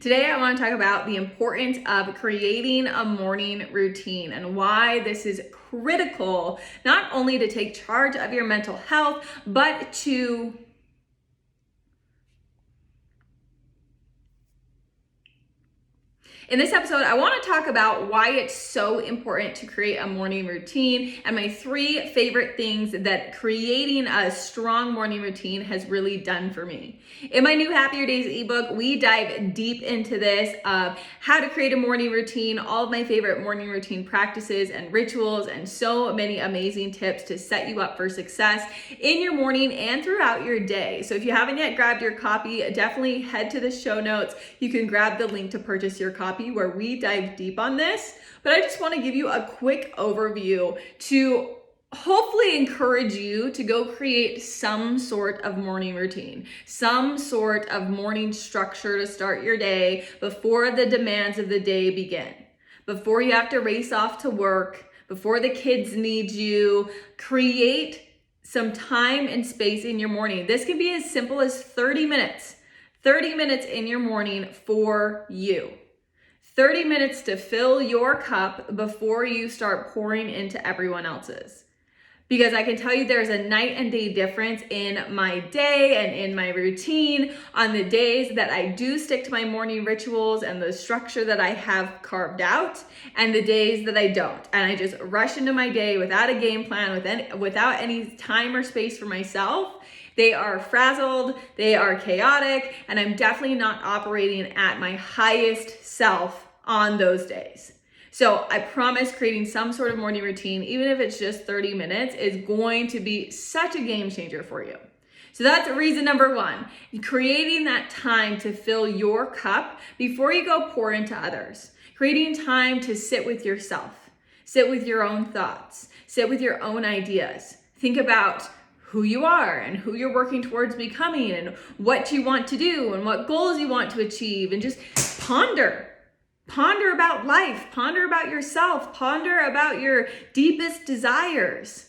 Today, I want to talk about the importance of creating a morning routine and why this is critical, not only to take charge of your mental health, but to In this episode, I want to talk about why it's so important to create a morning routine and my 3 favorite things that creating a strong morning routine has really done for me. In my new Happier Days ebook, we dive deep into this of how to create a morning routine, all of my favorite morning routine practices and rituals, and so many amazing tips to set you up for success in your morning and throughout your day. So if you haven't yet grabbed your copy, definitely head to the show notes. You can grab the link to purchase your copy where we dive deep on this, but I just want to give you a quick overview to hopefully encourage you to go create some sort of morning routine, some sort of morning structure to start your day before the demands of the day begin, before you have to race off to work, before the kids need you. Create some time and space in your morning. This can be as simple as 30 minutes in your morning for you. 30 minutes to fill your cup before you start pouring into everyone else's. Because I can tell you there's a night and day difference in my day and in my routine on the days that I do stick to my morning rituals and the structure that I have carved out, and the days that I don't. And I just rush into my day without a game plan, without any time or space for myself. They are frazzled, they are chaotic, and I'm definitely not operating at my highest self on those days. So I promise creating some sort of morning routine, even if it's just 30 minutes, is going to be such a game changer for you. So that's reason number 1, creating that time to fill your cup before you go pour into others. Creating time to sit with yourself, sit with your own thoughts, sit with your own ideas. Think about who you are and who you're working towards becoming and what you want to do and what goals you want to achieve, and just ponder. Ponder about life, ponder about yourself, ponder about your deepest desires.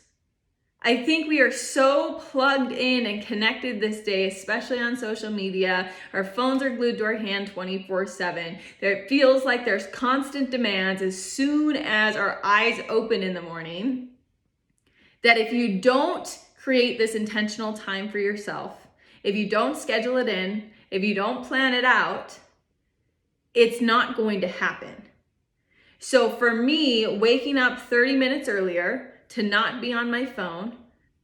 I think we are so plugged in and connected this day, especially on social media. Our phones are glued to our hand 24/7. It feels like there's constant demands as soon as our eyes open in the morning, that if you don't create this intentional time for yourself, if you don't schedule it in, if you don't plan it out, it's not going to happen. So for me, waking up 30 minutes earlier, to not be on my phone,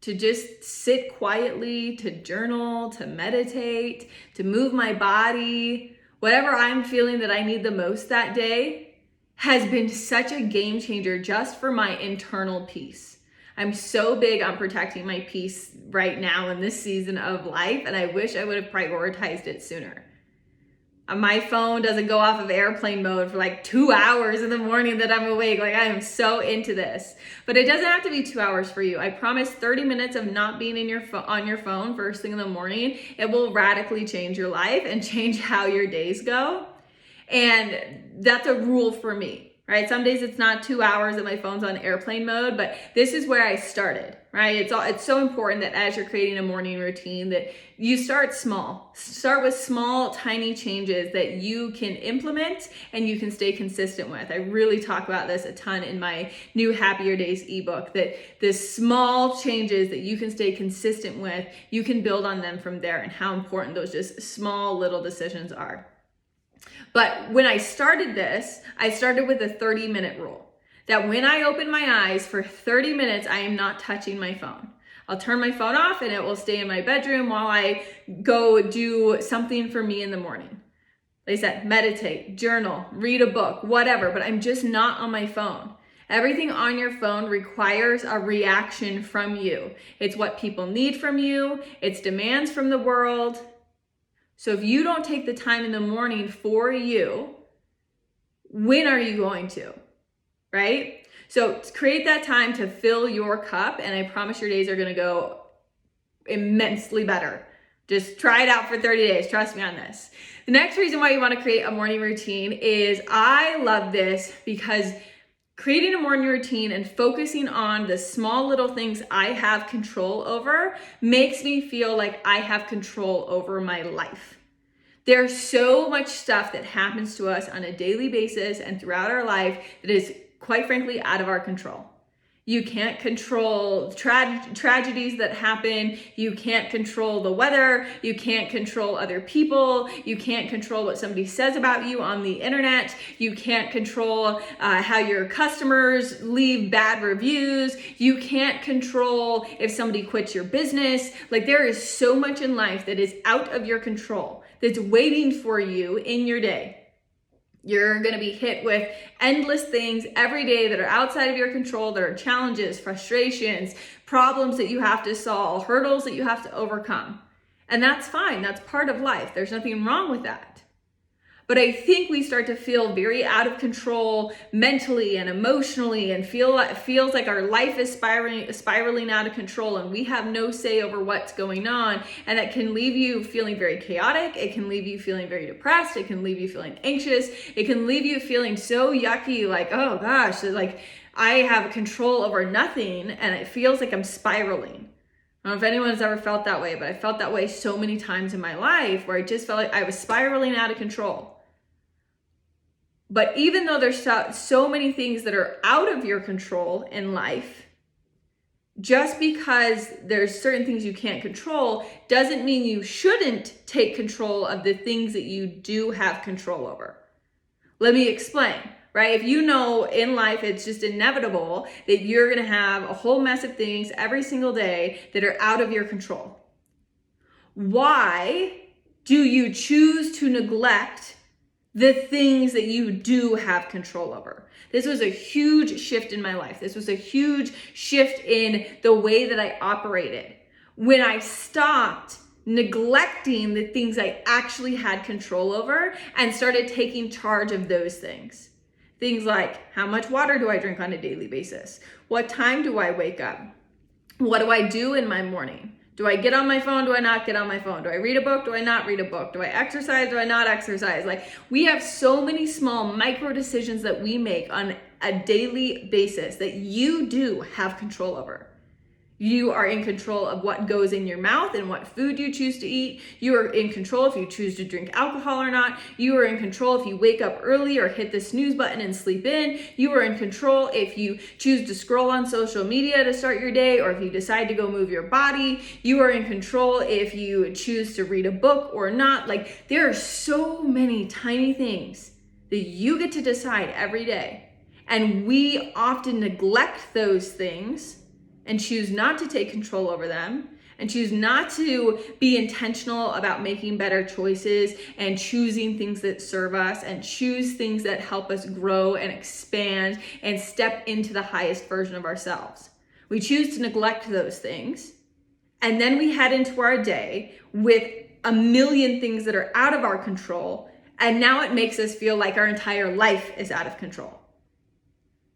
to just sit quietly, to journal, to meditate, to move my body, whatever I'm feeling that I need the most that day, has been such a game changer just for my internal peace. I'm so big on protecting my peace right now in this season of life, and I wish I would have prioritized it sooner. My phone doesn't go off of airplane mode for like 2 hours in the morning that I'm awake. Like, I am so into this. But it doesn't have to be 2 hours for you. I promise 30 minutes of not being on your phone first thing in the morning, it will radically change your life and change how your days go. And that's a rule for me. Right? Some days it's not 2 hours and my phone's on airplane mode, but this is where I started, right? It's so important that as you're creating a morning routine that you start small. Start with small, tiny changes that you can implement and you can stay consistent with. I really talk about this a ton in my new Happier Days ebook, that the small changes that you can stay consistent with, you can build on them from there, and how important those just small little decisions are. But when I started this, I started with a 30-minute rule. That when I open my eyes for 30 minutes, I am not touching my phone. I'll turn my phone off and it will stay in my bedroom while I go do something for me in the morning. Like I said, meditate, journal, read a book, whatever, but I'm just not on my phone. Everything on your phone requires a reaction from you. It's what people need from you. It's demands from the world. So if you don't take the time in the morning for you, when are you going to, right? So create that time to fill your cup, and I promise your days are gonna go immensely better. Just try it out for 30 days, trust me on this. The next reason why you wanna create a morning routine is I love this because Creating a morning routine and focusing on the small little things I have control over makes me feel like I have control over my life. There's so much stuff that happens to us on a daily basis and throughout our life that is, quite frankly, out of our control. You can't control tragedies that happen. You can't control the weather. You can't control other people. You can't control what somebody says about you on the internet. You can't control how your customers leave bad reviews. You can't control if somebody quits your business. Like, there is so much in life that is out of your control that's waiting for you in your day. You're going to be hit with endless things every day that are outside of your control. There are challenges, frustrations, problems that you have to solve, hurdles that you have to overcome. And that's fine. That's part of life. There's nothing wrong with that. But I think we start to feel very out of control mentally and emotionally, and feels like our life is spiraling out of control and we have no say over what's going on. And that can leave you feeling very chaotic. It can leave you feeling very depressed. It can leave you feeling anxious. It can leave you feeling so yucky, like, oh gosh, like I have control over nothing and it feels like I'm spiraling. I don't know if anyone's ever felt that way, but I felt that way so many times in my life where I just felt like I was spiraling out of control. But even though there's so many things that are out of your control in life, just because there's certain things you can't control doesn't mean you shouldn't take control of the things that you do have control over. Let me explain, right? If you know in life it's just inevitable that you're going to have a whole mess of things every single day that are out of your control, why do you choose to neglect the things that you do have control over? This was a huge shift in my life. This was a huge shift in the way that I operated when I stopped neglecting the things I actually had control over and started taking charge of those things. Things like, how much water do I drink on a daily basis? What time do I wake up? What do I do in my morning? Do I get on my phone? Do I not get on my phone? Do I read a book? Do I not read a book? Do I exercise? Do I not exercise? Like, we have so many small micro decisions that we make on a daily basis that you do have control over. You are in control of what goes in your mouth and what food you choose to eat. You are in control if you choose to drink alcohol or not. You are in control if you wake up early or hit the snooze button and sleep in. You are in control if you choose to scroll on social media to start your day, or if you decide to go move your body. You are in control if you choose to read a book or not. Like, there are so many tiny things that you get to decide every day. And we often neglect those things and choose not to take control over them, and choose not to be intentional about making better choices and choosing things that serve us and choose things that help us grow and expand and step into the highest version of ourselves. We choose to neglect those things, and then we head into our day with a million things that are out of our control, and now it makes us feel like our entire life is out of control.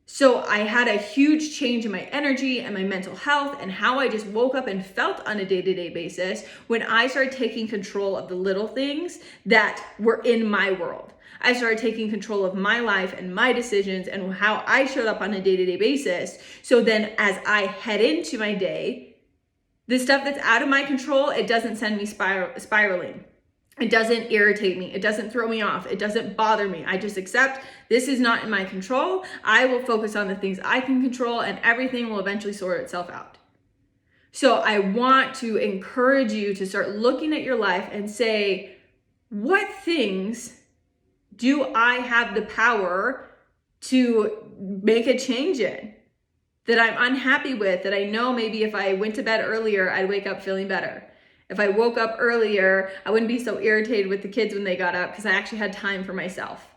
So I had a huge change in my energy and my mental health and how I just woke up and felt on a day-to-day basis when I started taking control of the little things that were in my world. I started taking control of my life and my decisions and how I showed up on a day-to-day basis. So then as I head into my day, the stuff that's out of my control, it doesn't send me spiraling. It doesn't irritate me. It doesn't throw me off. It doesn't bother me. I just accept this is not in my control. I will focus on the things I can control, and everything will eventually sort itself out. So I want to encourage you to start looking at your life and say, what things do I have the power to make a change in that I'm unhappy with, that I know maybe if I went to bed earlier, I'd wake up feeling better. If I woke up earlier, I wouldn't be so irritated with the kids when they got up because I actually had time for myself,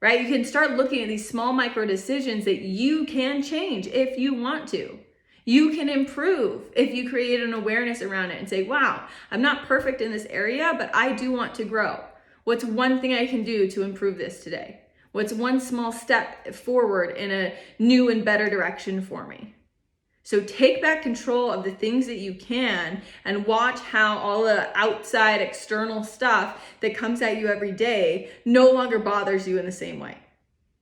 right? You can start looking at these small micro decisions that you can change if you want to. You can improve if you create an awareness around it and say, wow, I'm not perfect in this area, but I do want to grow. What's one thing I can do to improve this today? What's one small step forward in a new and better direction for me? So take back control of the things that you can and watch how all the outside external stuff that comes at you every day no longer bothers you in the same way.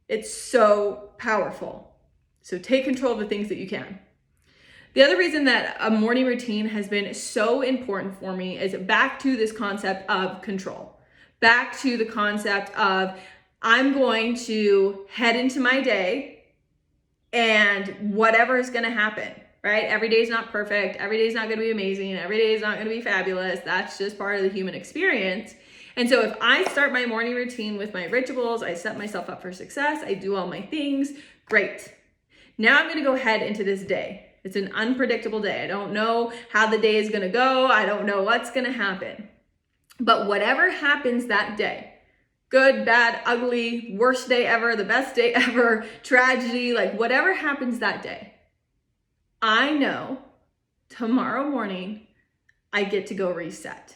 It's so powerful. So take control of the things that you can. The other reason that a morning routine has been so important for me is back to this concept of control. Back to the concept of I'm going to head into my day and whatever is going to happen, right? Every day is not perfect. Every day is not going to be amazing. Every day is not going to be fabulous. That's just part of the human experience. And so if I start my morning routine with my rituals, I set myself up for success, I do all my things, great. Now I'm going to go head into this day. It's an unpredictable day. I don't know how the day is going to go. I don't know what's going to happen. But whatever happens that day, good, bad, ugly, worst day ever, the best day ever, tragedy, like whatever happens that day, I know tomorrow morning I get to go reset.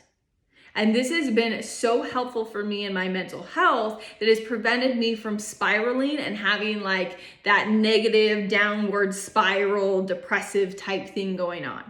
And this has been so helpful for me in my mental health that has prevented me from spiraling and having like that negative downward spiral, depressive type thing going on.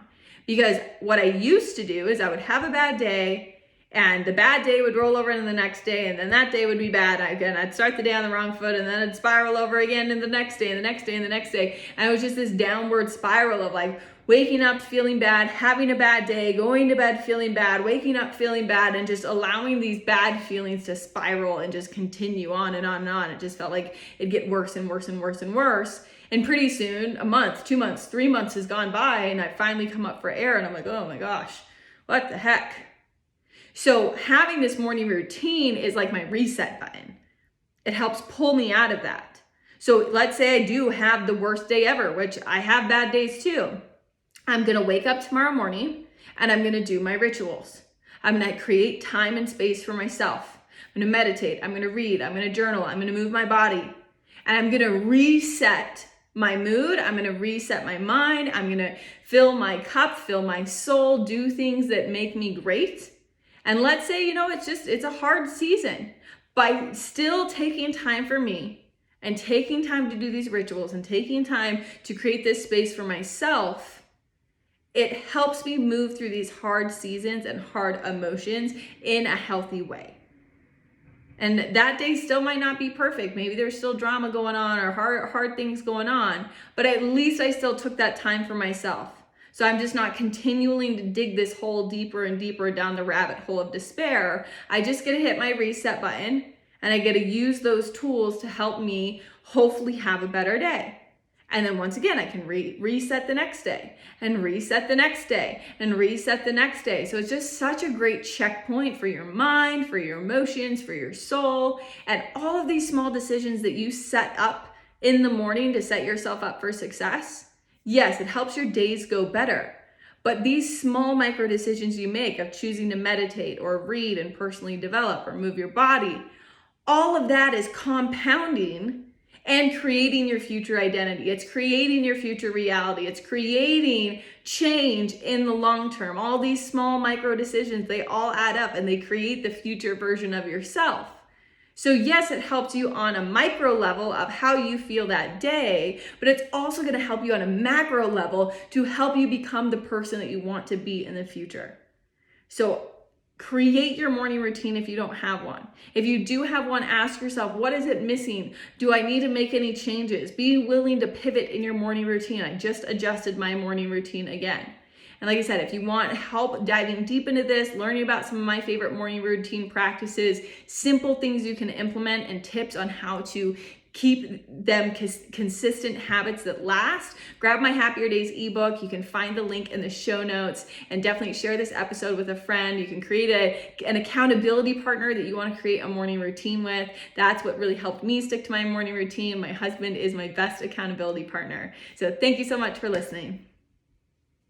Because what I used to do is I would have a bad day and the bad day would roll over into the next day, and then that day would be bad again. I'd start the day on the wrong foot, and then it'd spiral over again in the next day, and the next day, and the next day. And it was just this downward spiral of like waking up feeling bad, having a bad day, going to bed feeling bad, waking up feeling bad, and just allowing these bad feelings to spiral and just continue on and on and on. It just felt like it'd get worse and worse and worse and worse. And pretty soon, a month, 2 months, 3 months has gone by, and I finally come up for air, and I'm like, oh my gosh, what the heck? So having this morning routine is like my reset button. It helps pull me out of that. So let's say I do have the worst day ever, which I have bad days too. I'm going to wake up tomorrow morning and I'm going to do my rituals. I'm going to create time and space for myself. I'm going to meditate. I'm going to read. I'm going to journal. I'm going to move my body. And I'm going to reset my mood. I'm going to reset my mind. I'm going to fill my cup, fill my soul, do things that make me great. And let's say, it's a hard season. By still taking time for me and taking time to do these rituals and taking time to create this space for myself, it helps me move through these hard seasons and hard emotions in a healthy way. And that day still might not be perfect. Maybe there's still drama going on or hard things going on, but at least I still took that time for myself. So I'm just not continuing to dig this hole deeper and deeper down the rabbit hole of despair. I just get to hit my reset button and I get to use those tools to help me hopefully have a better day. And then once again, I can reset the next day and reset the next day and reset the next day. So it's just such a great checkpoint for your mind, for your emotions, for your soul, and all of these small decisions that you set up in the morning to set yourself up for success. Yes, it helps your days go better, but these small micro decisions you make of choosing to meditate or read and personally develop or move your body, all of that is compounding and creating your future identity. It's creating your future reality. It's creating change in the long term. All these small micro decisions, they all add up and they create the future version of yourself. So yes, it helps you on a micro level of how you feel that day, but it's also going to help you on a macro level to help you become the person that you want to be in the future. So create your morning routine if you don't have one. If you do have one, ask yourself, what is it missing? Do I need to make any changes? Be willing to pivot in your morning routine. I just adjusted my morning routine again. And like I said, if you want help diving deep into this, learning about some of my favorite morning routine practices, simple things you can implement, and tips on how to keep them consistent habits that last, grab my Happier Days ebook. You can find the link in the show notes, and definitely share this episode with a friend. You can create an accountability partner that you want to create a morning routine with. That's what really helped me stick to my morning routine. My husband is my best accountability partner. So thank you so much for listening.